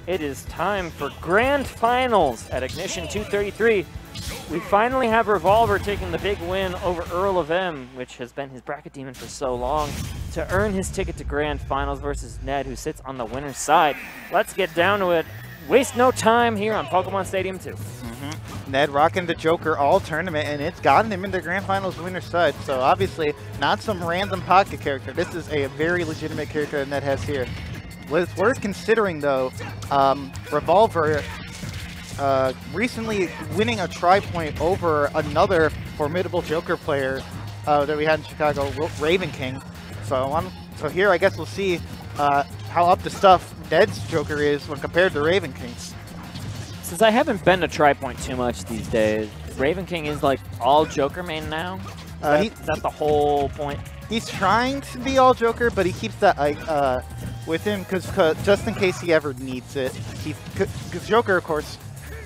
It is time for Grand Finals at Ignition 233. We finally have Revolver taking the big win over Earl of M, which has been his bracket demon for so long, to earn his ticket to Grand Finals versus Ned, who sits on the winner's side. Let's get down to it. Waste no time here on Pokemon Stadium 2. Ned rocking the Joker all tournament, and it's gotten him into Grand Finals winner's side. So obviously, not some random pocket character. This is a very legitimate character that Ned has here. What's worth considering, though, Revolver recently winning a tri-point over another formidable Joker player that we had in Chicago, Raven King. So here, I guess we'll see how up to stuff Ned's Joker is when compared to Raven King's. Since I haven't been to tri-point too much these days, Raven King is like all Joker main now? That's the whole point? He's trying to be all Joker, but he keeps that with him because just in case he ever needs it. Because Joker, of course,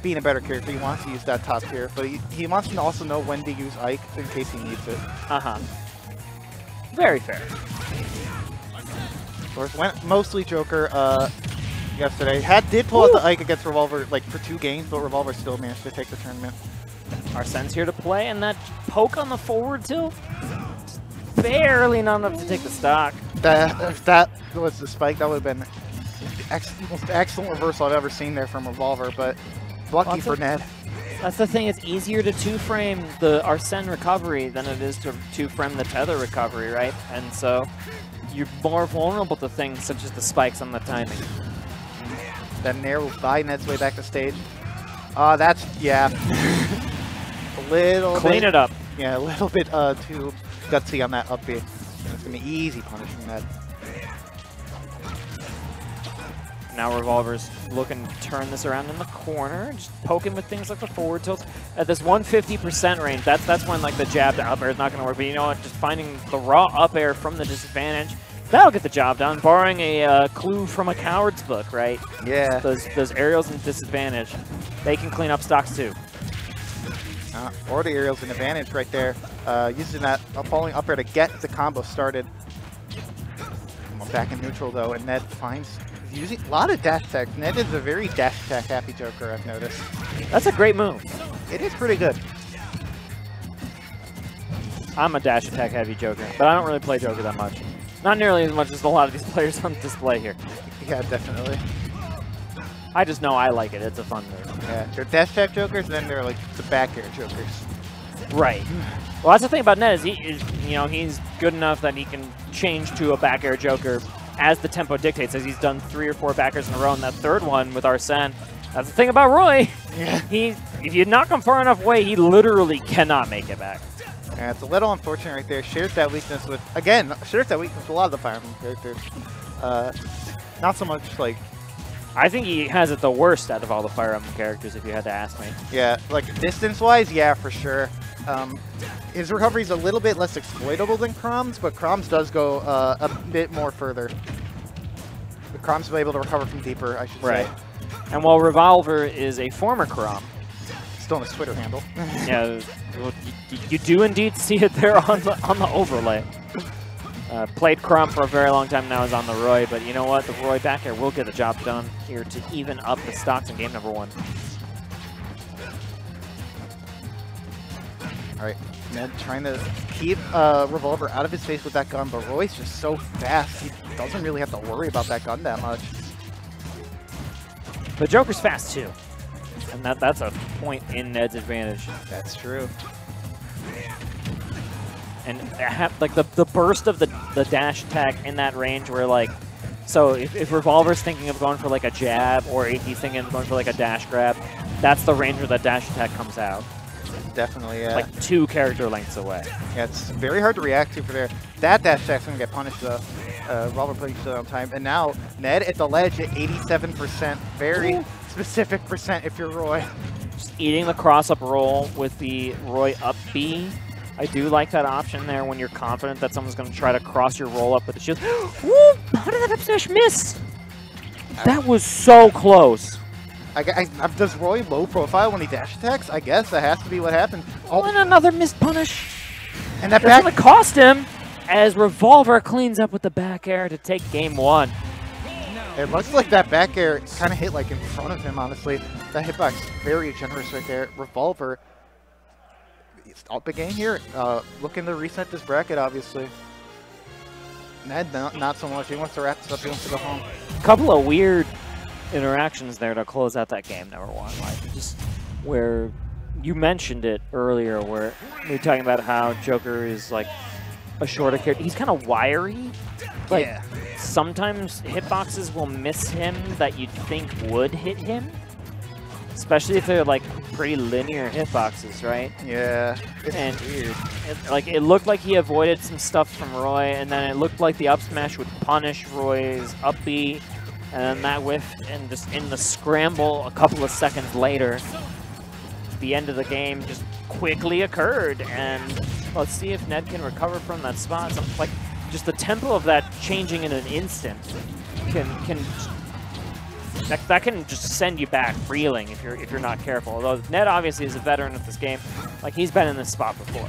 being a better character, he wants to use that top tier, but he wants to also know when to use Ike in case he needs it. Very fair. Of course, went mostly Joker yesterday. Did pull out the Ike against Revolver like for 2 games, but Revolver still managed to take the tournament. Arsene's here to play, and that poke on the forward tilt, barely not enough to take the stock. If that was the spike, that would have been the most excellent reversal I've ever seen there from Revolver, but lucky for Ned. That's the thing, it's easier to 2-frame the Arsene recovery than it is to 2-frame the tether recovery, right? And so you're more vulnerable to things such as the spikes on the timing. That Nair will buy Ned's way back to stage. That's, yeah. A little Clean it up. Yeah, a little bit too gutsy on that up B. It's going to be easy punishing Ned. Now Revolver's looking to turn this around in the corner, just poking with things like the forward tilts. At this 150% range, that's when like the jab to up air is not going to work. But you know what, just finding the raw up air from the disadvantage, that'll get the job done, borrowing a clue from a Coward's book, right? Yeah. Those aerials and disadvantage, they can clean up stocks too. Or the aerials an advantage right there. Using that falling up air to get the combo started. Back in neutral though, and Ned finds using a lot of dash attacks. Ned is a very dash attack happy Joker, I've noticed. That's a great move. It is pretty good. I'm a dash attack heavy Joker, but I don't really play Joker that much. Not nearly as much as a lot of these players on display here. Yeah, definitely. I just know I like it. It's a fun move. Yeah, they're dash attack Jokers, then they're like the back air Jokers. Right. Well, that's the thing about Ned is he's good enough that he can change to a back air Joker as the tempo dictates, as he's done 3 or 4 back airs in a row, and that third one with Arsene. That's the thing about Roy. Yeah. If you knock him far enough away, he literally cannot make it back. Yeah, it's a little unfortunate right there. Shares that weakness with, again, shares that weakness with a lot of the Fire Emblem characters. Not so much like... I think he has it the worst out of all the Fire Emblem characters, if you had to ask me. Yeah, like distance-wise, yeah, for sure. His recovery is a little bit less exploitable than Crom's, but Crom's does go a bit more further. But Crom's able to recover from deeper, I should say. And while Revolver is a former Crom, still on his Twitter handle. Yeah, you do indeed see it there on the overlay. Played Crom for a very long time now, is on the Roy, but you know what? The Roy back air will get the job done here to even up the stocks in game number 1. Alright, Ned trying to keep Revolver out of his face with that gun, but Roy's just so fast, he doesn't really have to worry about that gun that much. The Joker's fast too, and that's a point in Ned's advantage. That's true. And like the burst of the dash attack in that range where like, so if Revolver's thinking of going for like a jab or AT's thinking of going for like a dash grab, that's the range where that dash attack comes out. Definitely, yeah. Like 2 character lengths away. Yeah, it's very hard to react to for there. That dash attack's going to get punished though. Revolver punished it on time. And now Ned at the ledge at 87%. Very specific percent if you're Roy. Just eating the cross-up roll with the Roy up B. I do like that option there when you're confident that someone's going to try to cross your roll up with the shield. Woo! How did that up smash miss? That was so close. Does Roy low profile when he dash attacks? I guess that has to be what happened. Oh, and another missed punish. And that That's going to cost him as Revolver cleans up with the back air to take game 1. It looks like that back air kind of hit like in front of him, honestly. That hitbox very generous right there. Revolver, he's up a game here. Looking to reset this bracket, obviously. Ned, not so much. He wants to wrap this up. He wants to go home. A couple of weird interactions there to close out that game, number one. Like, just where you mentioned it earlier, where we were talking about how Joker is like a shorter character. He's kind of wiry. Like, yeah. Sometimes hitboxes will miss him that you'd think would hit him. Especially if they're like pretty linear hitboxes, right? Yeah. And weird. It looked like he avoided some stuff from Roy, and then it looked like the up smash would punish Roy's up B, and then that whiffed, and just in the scramble a couple of seconds later, the end of the game just quickly occurred, and let's see if Ned can recover from that spot. Like, just the tempo of that changing in an instant that can just send you back reeling if you're not careful. Although Ned obviously is a veteran of this game, like he's been in this spot before.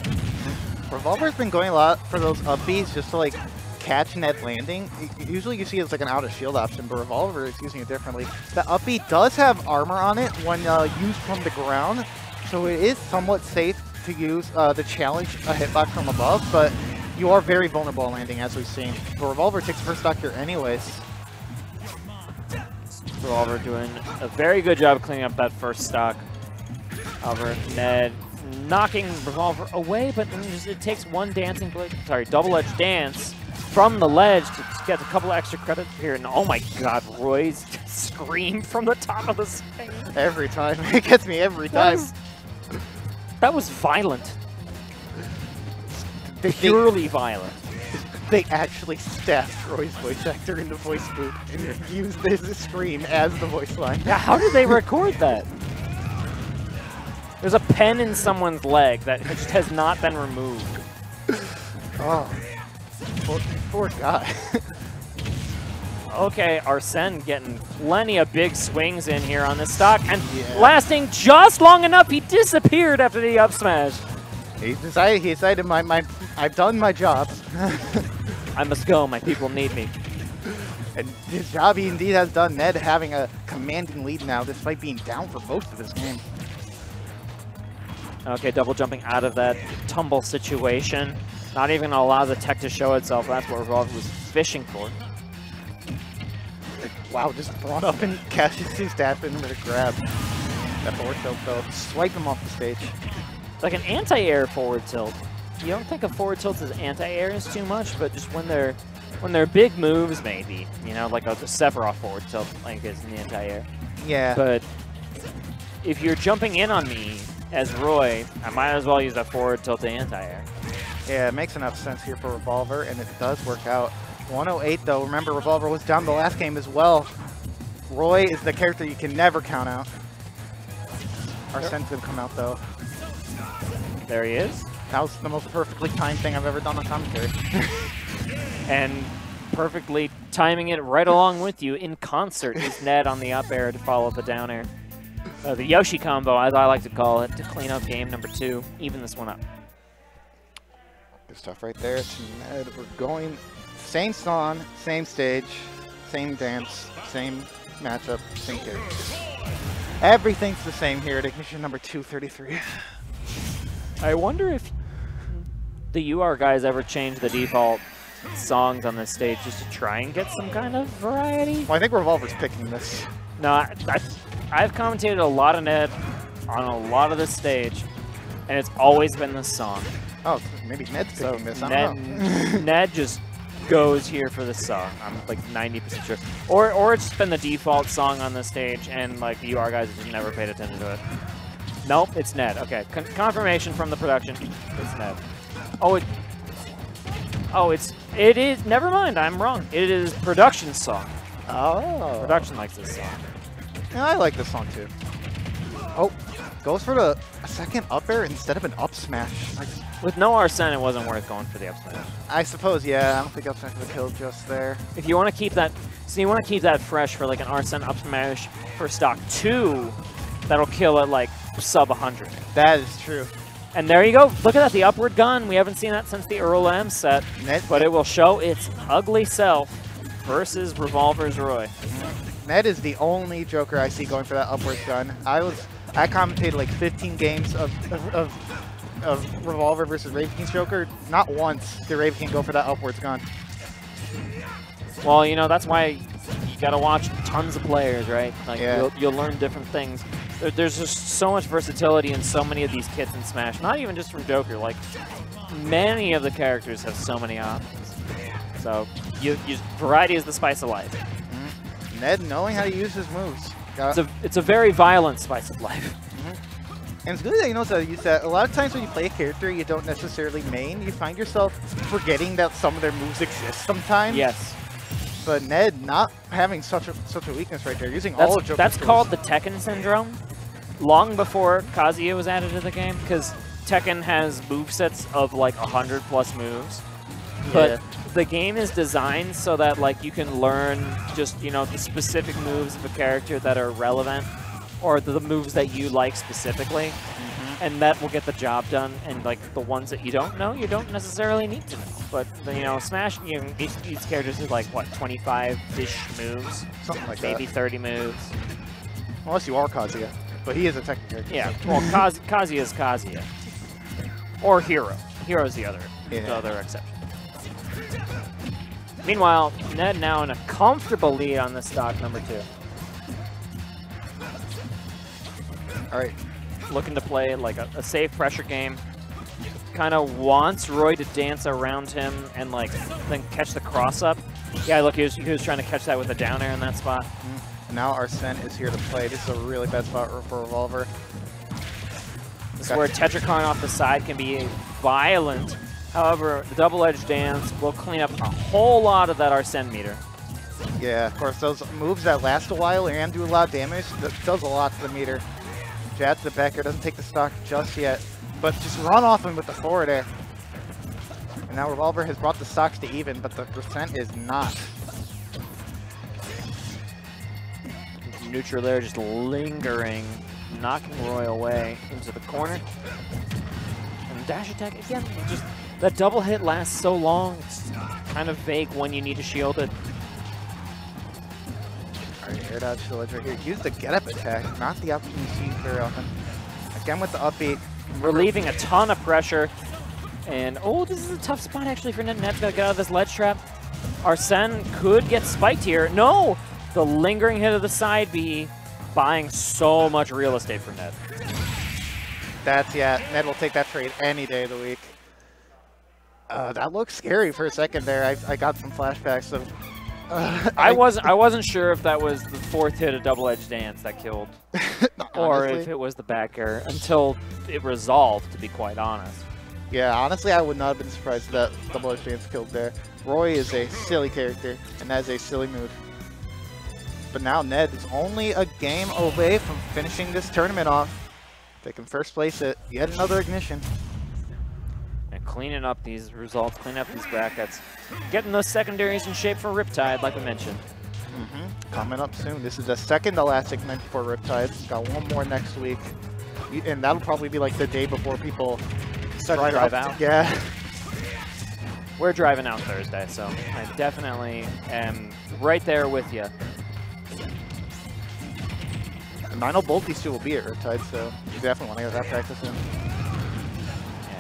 Revolver's been going a lot for those up Bs just to like catch Ned landing. Usually you see it's like an out of shield option, but Revolver is using it differently. The up B does have armor on it when used from the ground, so it is somewhat safe to use the challenge a hitbox from above, but you are very vulnerable on landing, as we've seen. But Revolver takes first stock here anyways. Revolver doing a very good job cleaning up that first stock. However, Ned knocking Revolver away, but it takes one double-edged dance from the ledge to get a couple of extra credits here. And oh my god, Roy's scream from the top of the stage. Every time. It gets me every time. That was violent. Purely violent. They actually staffed Roy's voice actor in the voice booth and used this scream as the voice line. Yeah, how did they record that? There's a pen in someone's leg that just has not been removed. Oh, poor guy. Okay, Arsene getting plenty of big swings in here on this stock, and lasting just long enough, he disappeared after the up smash. He decided I've done my job. I must go, my people need me. And his job he indeed has done. Ned having a commanding lead now, despite being down for most of this game. Okay, double jumping out of that tumble situation. Not even gonna allow the tech to show itself. That's what Revolver was fishing for. Wow, just brought up and catches his stab in with a grab. That forward tilt though. Swipe him off the stage. Like an anti-air forward tilt. You don't think of forward tilts as anti-airs too much, but just when they're big moves, maybe. You know, like a Sephiroth forward tilt, like is an anti-air. Yeah. But if you're jumping in on me as Roy, I might as well use that forward tilt to anti-air. Yeah, it makes enough sense here for Revolver, and it does work out. 108 though. Remember, Revolver was down the last game as well. Roy is the character you can never count out. Arsene's gonna come out though. There he is. That was the most perfectly timed thing I've ever done on commentary. And perfectly timing it right along with you in concert is Ned on the up air to follow the down air. The Yoshi combo, as I like to call it, to clean up game number 2, even this one up. Good stuff right there to Ned. We're going same song, same stage, same dance, same matchup, same character. Everything's the same here at Ignition number 233. I wonder if the UR guys ever change the default songs on this stage just to try and get some kind of variety. Well, I think Revolver's picking this. No, I've commentated a lot of Ned on a lot of this stage, and it's always been this song. Oh, maybe Ned's picking this. I don't know. Ned just goes here for this song. I'm like 90% sure. Or it's just been the default song on this stage, and like the UR guys just never paid attention to it. Nope, it's Ned. Okay, confirmation from the production. It's Ned. It is. Never mind, I'm wrong. It is production's song. Oh. Production likes this song. Yeah, I like this song too. Oh, goes for a second up air instead of an up smash. Like, with no Arsene, it wasn't worth going for the up smash. I suppose, yeah. I don't think up smash would kill just there. If you want to keep that, fresh for like an Arsene up smash for stock 2, that'll kill at like sub 100. That is true. And there you go. Look at that, the upward gun. We haven't seen that since the Earl M set, but it will show its ugly self versus Revolver's Roy. Ned is the only Joker I see going for that upwards gun. I commentated like 15 games of Revolver versus Raven King's Joker. Not once did Raven King go for that upwards gun. Well, you know, that's why you gotta watch tons of players, right? Like, yeah. you'll learn different things. There's just so much versatility in so many of these kits in Smash. Not even just from Joker. Like, many of the characters have so many options. So, variety is the spice of life. Mm-hmm. Ned knowing how to use his moves. It's a very violent spice of life. And it's good that you know how to use that. A lot of times when you play a character you don't necessarily main, you find yourself forgetting that some of their moves exist sometimes. Yes. But Ned not having such a weakness right there, using all of Joker's That's tools. called the Tekken syndrome. Long before Kazuya was added to the game, because Tekken has movesets of like 100+ moves. But the game is designed so that like you can learn just, you know, the specific moves of a character that are relevant, or the moves that you like specifically, and that will get the job done. And like the ones that you don't know, you don't necessarily need to know. But you know, Smash, you know, each character is like what, 25-ish moves, something like maybe that. 30 moves. Unless you are Kazuya, but he is a Tekken character. Yeah, well, Kazuya is Kazuya, or Hero. Hero's the other exception. Meanwhile, Ned now in a comfortable lead on the stock number 2. All right. Looking to play like a safe pressure game. Kind of wants Roy to dance around him and like then catch the cross up. Yeah, look, he was trying to catch that with a down air in that spot. Now Arsene is here to play. This is a really bad spot for Revolver. This is where Tetrakarn off the side can be violent. However, the double-edged dance will clean up a whole lot of that Arsene meter. Yeah, of course, those moves that last a while and do a lot of damage, that does a lot to the meter. Jad's the backer, doesn't take the stock just yet, but just run off him with the forward air. And now Revolver has brought the stocks to even, but the percent is not. Neutral there, just lingering, knocking Roy away into the corner. And dash attack again, just that double hit lasts so long, it's kind of vague when you need to shield it. Alright, air dodge to the ledge right here. Use the get up attack, not the option you see very often. Again with the upbeat. Relieving a ton of pressure. And oh, this is a tough spot actually for Ned. Ned's gotta get out of this ledge trap. Arsene could get spiked here. No! The lingering hit of the side B, buying so much real estate for Ned. Yeah, Ned will take that trade any day of the week. That looks scary for a second there. I got some flashbacks of... I wasn't sure if that was the 4th hit of double-edged dance that killed, or if it was the back air, until it resolved, to be quite honest. Yeah, honestly, I would not have been surprised that double-edged dance killed there. Roy is a silly character, and that is a silly move. But now Ned is only a game away from finishing this tournament off. They can first place it. Yet another ignition. And cleaning up these results, cleaning up these brackets, getting those secondaries in shape for Riptide, like we mentioned. Coming up soon. This is the second to last segment for Riptide. Got one more next week. And that'll probably be like the day before people start to drive out. Yeah. We're driving out Thursday, so I definitely am right there with you. And I know both these two will be at Riptide, so you definitely want to get that practice in.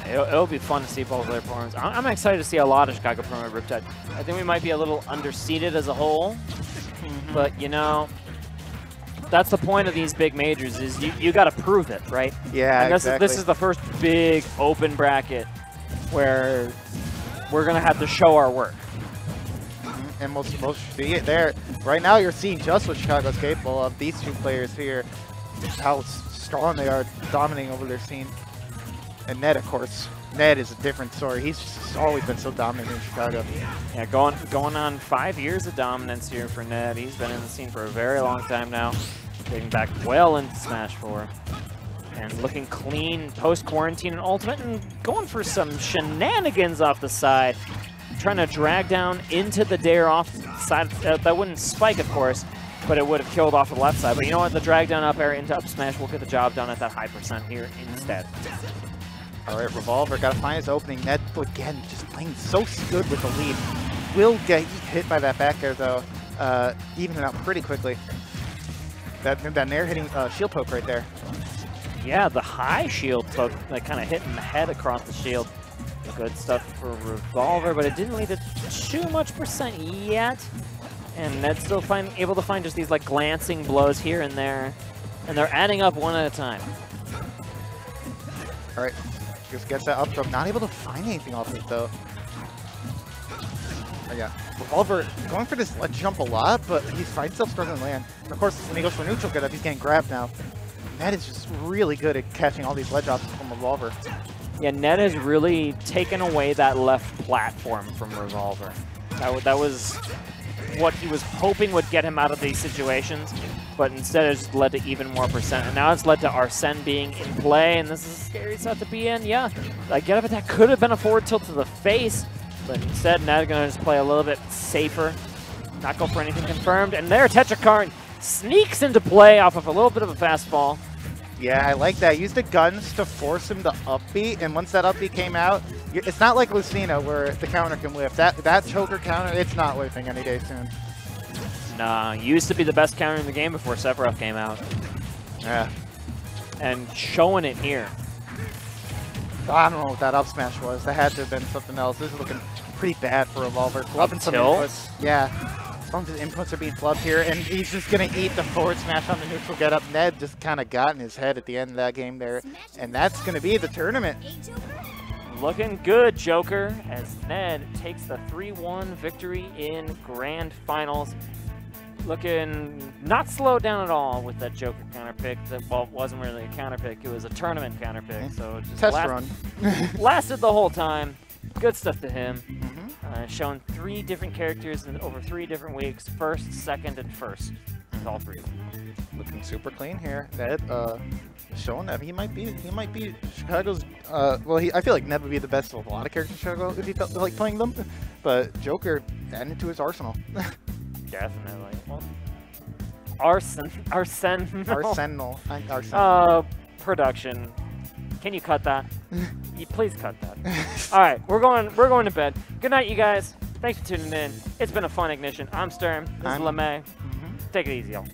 Yeah, it'll be fun to see both of their performances. I'm excited to see a lot of Chicago Pro at Riptide. I think we might be a little underseeded as a whole, but you know, that's the point of these big majors, is you got to prove it, right? Yeah, and exactly. This is the first big open bracket where we're going to have to show our work. And most see it there. Right now you're seeing just what Chicago's capable of. These two players here, how strong they are, dominating over their scene. And Ned, of course. Ned is a different story. He's just always been so dominant in Chicago. Yeah, going on 5 years of dominance here for Ned. He's been in the scene for a very long time now, dating back well into Smash 4. And looking clean post-quarantine and Ultimate, and going for some shenanigans off the side. Trying to drag down into the dare off the side. That wouldn't spike, of course, but it would have killed off the left side. But you know what? The drag down up air into up smash will get the job done at that high percent here instead. All right, Revolver got to find his opening. Ned, again, just playing so good with the lead. Will get hit by that back air, though. even it out pretty quickly. That nair hitting shield poke right there. Yeah, the high shield poke, like kind of hitting the head across the shield. Good stuff for Revolver, but it didn't lead to too much percent yet. And Ned's still able to find just these like glancing blows here and there. And they're adding up one at a time. All right, just gets that up throw. Not able to find anything off it though. Oh, yeah, Revolver going for this ledge jump a lot, but he finds himself struggling to land. And of course, when he goes for neutral get up, he's getting grabbed now. Ned is just really good at catching all these ledge options from Revolver. Yeah, Ned has really taken away that left platform from Revolver. That was what he was hoping would get him out of these situations, but instead it just led to even more percent. And now it's led to Arsene being in play, and this is a scary spot to be in. Yeah, that get up attack could have been a forward tilt to the face, but instead Ned's going to just play a little bit safer, not go for anything confirmed. And there, Tetrakarn sneaks into play off of a little bit of a fastball. Yeah, I like that. Use the guns to force him to upbeat, and once that upbeat came out, it's not like Lucina where the counter can whiff. That choker counter, it's not whiffing any day soon. Nah, used to be the best counter in the game before Sephiroth came out. Yeah. And showing it here. I don't know what that up smash was. That had to have been something else. This is looking pretty bad for Revolver. Flubbing some inputs. Yeah. Some of his inputs are being flubbed here, and he's just going to eat the forward smash on the neutral get up. Ned just kind of got in his head at the end of that game there, and that's going to be the tournament. Looking good, Joker, as Ned takes the 3-1 victory in Grand Finals. Looking not slowed down at all with that Joker counter pick. Well, it wasn't really a counter pick, it was a tournament counter pick, so it just lasted the whole time. Good stuff to him. Shown 3 different characters in over 3 different weeks. First, second, and first. All 3 of them. Looking super clean here. Ned showing that he might be Chicago's. Well, I feel like Ned would be the best of a lot of characters in Chicago if he felt like playing them. But Joker adding it to his arsenal. Definitely. Well, Arsenal. Production. Can you cut that? Please cut that. All right, we're going to bed. Good night, you guys. Thanks for tuning in. It's been a fun Ignition. I'm Sturm. This is LeMay. Take it easy, y'all.